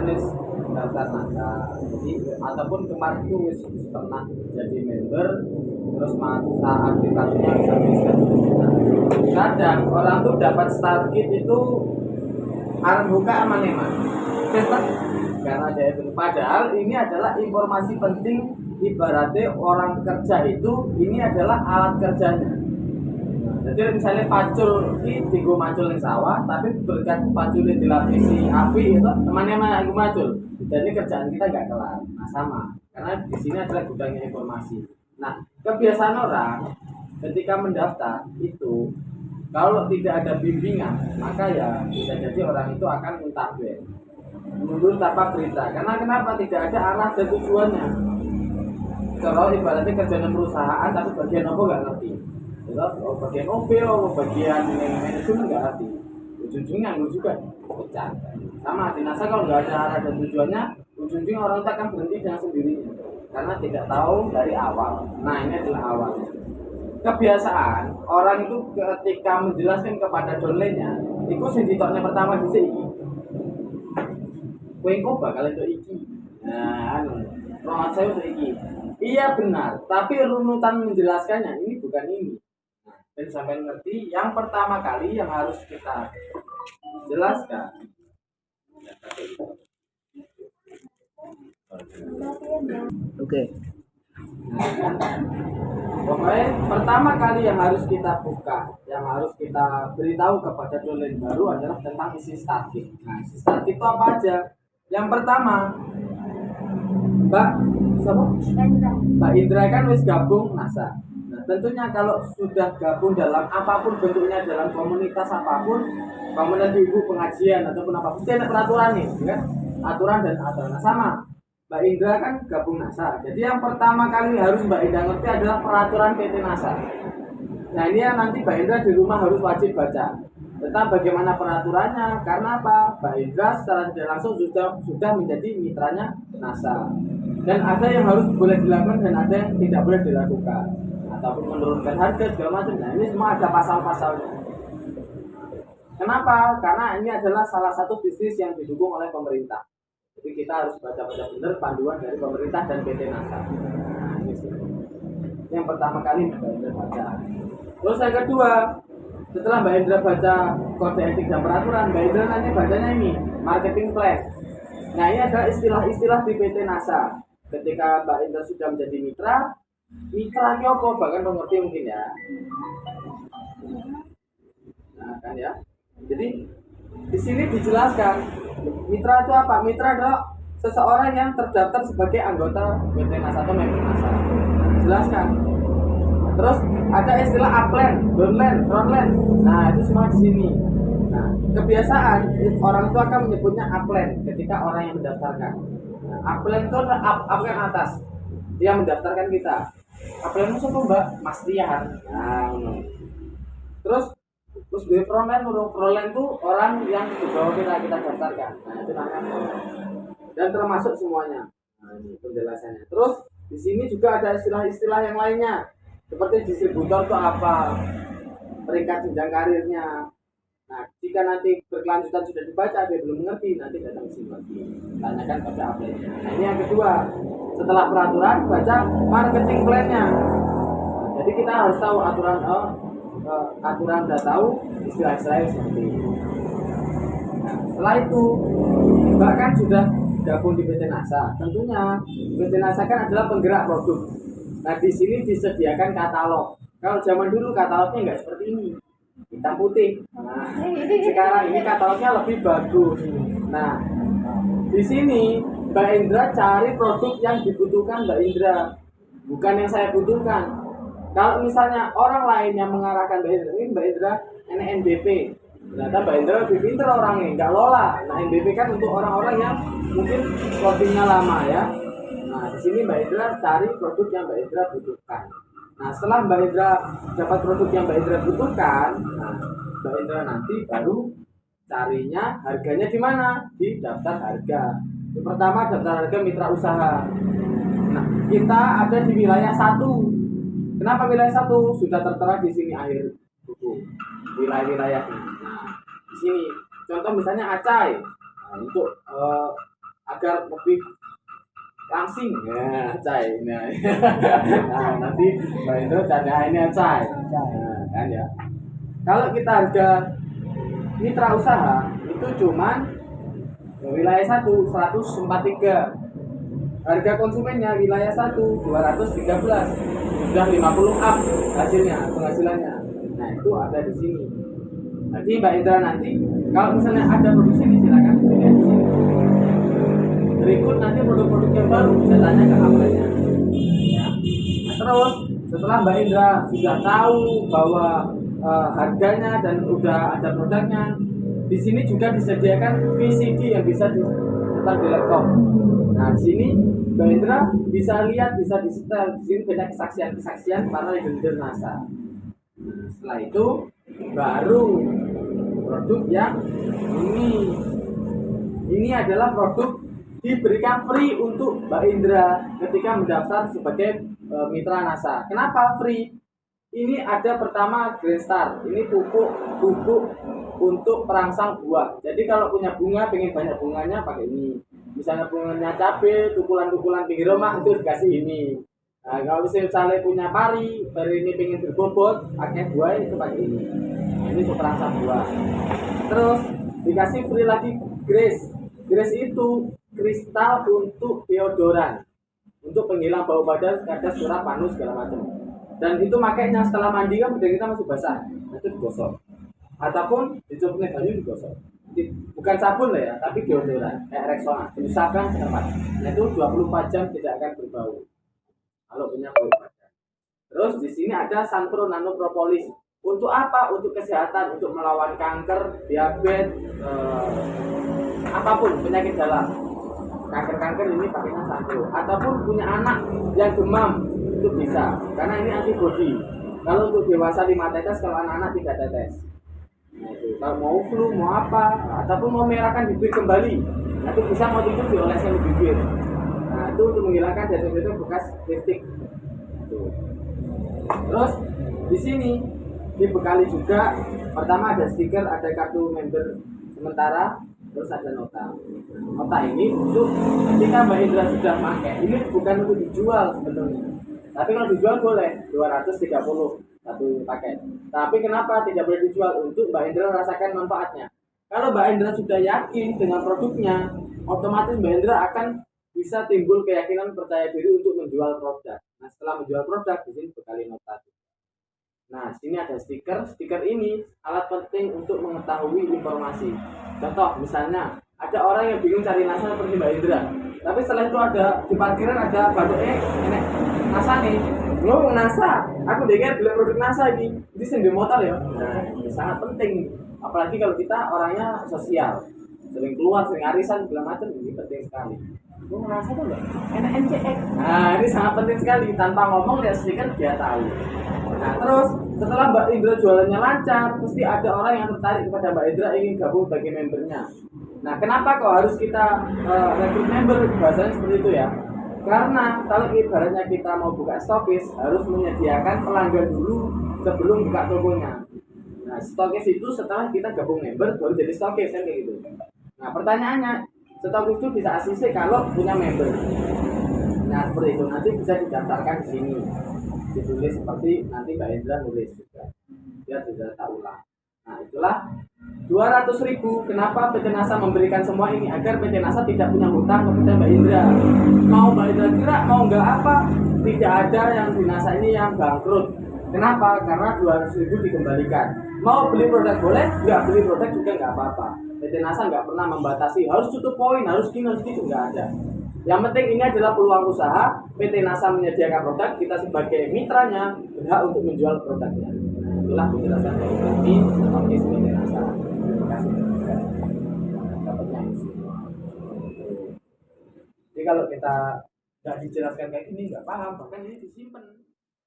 wis daftar NASA. Jadi ataupun kemarin itu wis pernah jadi member terus masa aktivitasnya habiskan. Kadang orang tuh dapat start kit itu arep buka aman-aman. Karena dia itu padahal ini adalah informasi penting, ibaratnya orang kerja itu ini adalah alat kerjanya. Jadi misalnya pacul ini digo macul di sawah, tapi berkat paculnya dilapisi api itu teman-teman aku macul. Dan ini kerjaan kita nggak kelar. Nah sama, karena di sini adalah gudangnya informasi. Nah kebiasaan orang ketika mendaftar itu kalau tidak ada bimbingan maka ya bisa jadi orang itu akan muntabir, mundur tanpa berita. Karena kenapa tidak ada arah dan tujuannya? Kalau ibaratnya kerjaan perusahaan tapi bagian apa nggak ngerti. Bagian OP, bagian manajemen nggak ngerti. Ujung-ujungnya nganggur juga, pecah. Sama di NASA kalau nggak ada arah dan tujuannya, ujung-ujungnya orang itu akan berhenti dengan sendirinya karena tidak tahu dari awal. Nah ini adalah awal. Kebiasaan orang itu ketika menjelaskan kepada downline-nya, itu senditoknya pertama di sini. Kue kok bakal itu iki. Nah, rohat saya untuk iki. Iya benar, tapi runutan menjelaskannya ini bukan ini. Dan sampai ngerti yang pertama kali yang harus kita jelaskan. Oke. Pokoknya pertama kali yang harus kita buka, yang harus kita beritahu kepada downline baru adalah tentang isi start kit. Nah, isi start kit itu apa aja? Yang pertama, Mbak, siapa? Mbak Indra kan wis gabung NASA. Nah, tentunya kalau sudah gabung dalam apapun bentuknya, dalam komunitas apapun, komunitas ibu pengajian ataupun apapun, pasti ada peraturan nih, kan? Aturan dan aturan. Nah, sama. Mbak Indra kan gabung NASA. Jadi yang pertama kali harus Mbak Indra ngerti adalah peraturan PT NASA. Nah ini yang nanti Mbak Indra di rumah harus wajib baca tentang bagaimana peraturannya. Karena apa? Mbak Indra secara tidak langsung sudah menjadi mitranya NASA. Dan ada yang harus boleh dilakukan dan ada yang tidak boleh dilakukan. Ataupun menurunkan harga segala macam. Nah ini semua ada pasal-pasalnya. Kenapa? Karena ini adalah salah satu bisnis yang didukung oleh pemerintah. Jadi kita harus baca-baca benar panduan dari pemerintah dan PT NASA. Nah, ini sih. Yang pertama kali Mbak Indra baca. Terus yang kedua, setelah Mbak Indra baca kode etik dan peraturan, Mbak Indra nanti bacanya ini marketing plan. Nah ini adalah istilah-istilah di PT NASA. Ketika Mbak Indra sudah menjadi mitra ini apa? Bahkan mengerti mungkin ya. Nah kan ya. Jadi di sini dijelaskan mitra itu apa? Mitra adalah seseorang yang terdaftar sebagai anggota PT NASA atau member NASA. Jelaskan. Terus ada istilah upline, downline, frontline. Nah itu semua di sini. Nah kebiasaan orang itu akan menyebutnya upline ketika orang yang mendaftarkan. Nah, upline itu upline atas yang mendaftarkan kita. Upline itu siapa Mbak? Mas Tian. Nah, terus di frontline itu orang yang di bawah kita daftarkan. Nah itu namanya frontline. Dan termasuk semuanya. Nah ini penjelasannya. Terus di sini juga ada istilah-istilah yang lainnya. Seperti distributor itu apa? Peringkat jenjang karirnya. Nah jika nanti berkelanjutan sudah dibaca dia belum mengerti, nanti datang sini lagi. Tanyakan pada upline. Nah ini yang kedua. Setelah peraturan baca marketing plan-nya. Nah, jadi kita harus tahu aturan udah tahu istilah-istilahnya seperti itu. Nah, setelah itu Mbak kan sudah gabung di PT NASA. Tentunya PT NASA kan adalah penggerak produk. Nah di sini disediakan katalog. Kalau zaman dulu katalognya nggak seperti ini, hitam putih. Nah sekarang ini katalognya lebih bagus. Nah di sini Mbak Indra cari produk yang dibutuhkan Mbak Indra, bukan yang saya butuhkan. Kalau misalnya orang lain yang mengarahkan Mbak Indra, ini Mbak Indra NBP. Ternyata Mbak Indra lebih pintar orangnya, nggak lola. Nah NBP kan untuk orang-orang yang mungkin codingnya lama ya. Nah di sini Mbak Indra cari produk yang Mbak Indra butuhkan. Nah setelah Mbak Indra dapat produk yang Mbak Indra butuhkan, nah Mbak Indra nanti baru carinya harganya di mana? Di daftar harga. Yang pertama daftar harga mitra usaha. Nah kita ada di wilayah 1. Kenapa wilayah 1? Sudah tertera di sini akhir buku wilayah-wilayahnya. Nah, di sini contoh misalnya Acai. Nah, untuk agar lebih langsing ya cai. Nah, nanti Mbak Indra cari ini cai. Nah, kan ya. Kalau kita harga mitra usaha itu cuman wilayah 1 143. Harga konsumennya wilayah 1 213. Sudah 50 up penghasilannya. Nah, itu ada di sini. Nanti Mbak Indra nanti kalau misalnya ada produksi ini silakan dilihat di sini. Berikut nanti produk-produk yang baru bisa tanya ke apliknya. Ya. Nah, terus setelah Mbak Indra sudah tahu bahwa harganya dan udah ada produknya, di sini juga disediakan VCD yang bisa disetel di laptop. Nah, di sini Mbak Indra bisa lihat, bisa disetel. Di sini banyak kesaksian para leader NASA. Nah, setelah itu baru produk yang ini. Ini adalah produk diberikan free untuk Mbak Indra ketika mendaftar sebagai mitra NASA. Kenapa free? Ini ada pertama Green Star. Ini pupuk untuk perangsang buah. Jadi kalau punya bunga, pengen banyak bunganya pakai ini. Misalnya bunganya cabai, tukulan-tukulan pinggir rumah itu dikasih ini. Nah, kalau misalnya punya pari ini pengen berbobot, pakai buah itu pakai ini. Nah, ini untuk perangsang buah. Terus dikasih free lagi Grace. Grace itu kristal untuk deodoran, untuk penghilang bau badan, kadar suara, panus segala macam. Dan itu makanya setelah mandi kan badan kita masih basah, itu digosok. Ataupun dicopotnya banyu digosok. Bukan sabun lah ya, tapi deodoran kayak Rexona, diusapkan ke tempat. Nah, itu 24 jam tidak akan berbau. Kalau punya bau badan. Terus di sini ada Sunpro Nano Propolis. Untuk apa? Untuk kesehatan, untuk melawan kanker, diabetes, apapun penyakit dalam. Kanker ini pakainya Sunpro. Ataupun punya anak yang demam itu bisa, karena ini antibody. Kalau untuk dewasa 5 tetes, kalau anak-anak 3 tetes. Nah, itu. Kalau mau flu, mau apa, ataupun mau merahkan bibir kembali, nah, itu bisa mau tidur dioleskan di bibir. Nah, itu untuk menghilangkan detak-detak bekas lipstick. Terus di sini dibekali juga, pertama ada stiker, ada kartu member sementara, terus ada nota. Nota ini untuk ketika Mbak Indra sudah pakai, ini bukan untuk dijual sebetulnya. Tapi kalau dijual boleh 230 satu paket. Tapi kenapa tidak boleh dijual? Untuk Mbak Indra rasakan manfaatnya. Kalau Mbak Indra sudah yakin dengan produknya, otomatis Mbak Indra akan bisa timbul keyakinan percaya diri untuk menjual produk. Nah, setelah menjual produk, di sini bekali nota. Nah, di sini ada stiker. Stiker ini alat penting untuk mengetahui informasi. Contoh, misalnya ada orang yang bingung cari NASA seperti Mbak Indra. Tapi setelah itu ada di parkiran ada batu enek NASA nih. Lo NASA, aku dengar beli produk NASA ini. Ini sendiri motor ya. Nah, ini sangat penting. Apalagi kalau kita orangnya sosial, sering keluar, sering arisan, segala macam, ini penting sekali. Lo NASA tuh enggak? Enak NCX. Nah, ini sangat penting sekali. Tanpa ngomong dia stiker dia tahu. Nah, terus setelah Mbak Indra jualannya lancar, pasti ada orang yang tertarik kepada Mbak Indra ingin gabung sebagai membernya. Nah, kenapa kok harus kita rekrut member? Bahasanya seperti itu ya. Karena kalau ibaratnya kita mau buka stokis, harus menyediakan pelanggan dulu sebelum buka tokonya. Nah, stokis itu setelah kita gabung member baru jadi stokis kan kayak gitu. Nah, pertanyaannya, stokis itu bisa ACC kalau punya member. Nah, seperti itu nanti bisa didaftarkan di sini. Ditulis seperti nanti Mbak Indra nulis juga. Biar tidak tahu ulang. Nah, itulah 200.000. Kenapa PT NASA memberikan semua ini? Agar PT NASA tidak punya hutang kepada Mbak Indra. Mau Mbak Indra kira mau nggak apa, tidak ada yang di NASA ini yang bangkrut. Kenapa? Karena 200.000 dikembalikan. Mau beli produk boleh, nggak beli produk juga nggak apa-apa. PT NASA nggak pernah membatasi harus tutup poin, harus gini, harus gitu, nggak ada. Yang penting ini adalah peluang usaha. PT NASA menyediakan produk, kita sebagai mitranya berhak untuk menjual produknya. Itulah penjelasan dari kami sebagai PT NASA. Terima kasih. Dapatnya isi. Jadi kalau kita nggak dijelaskan kayak gini nggak paham, bahkan ini disimpan.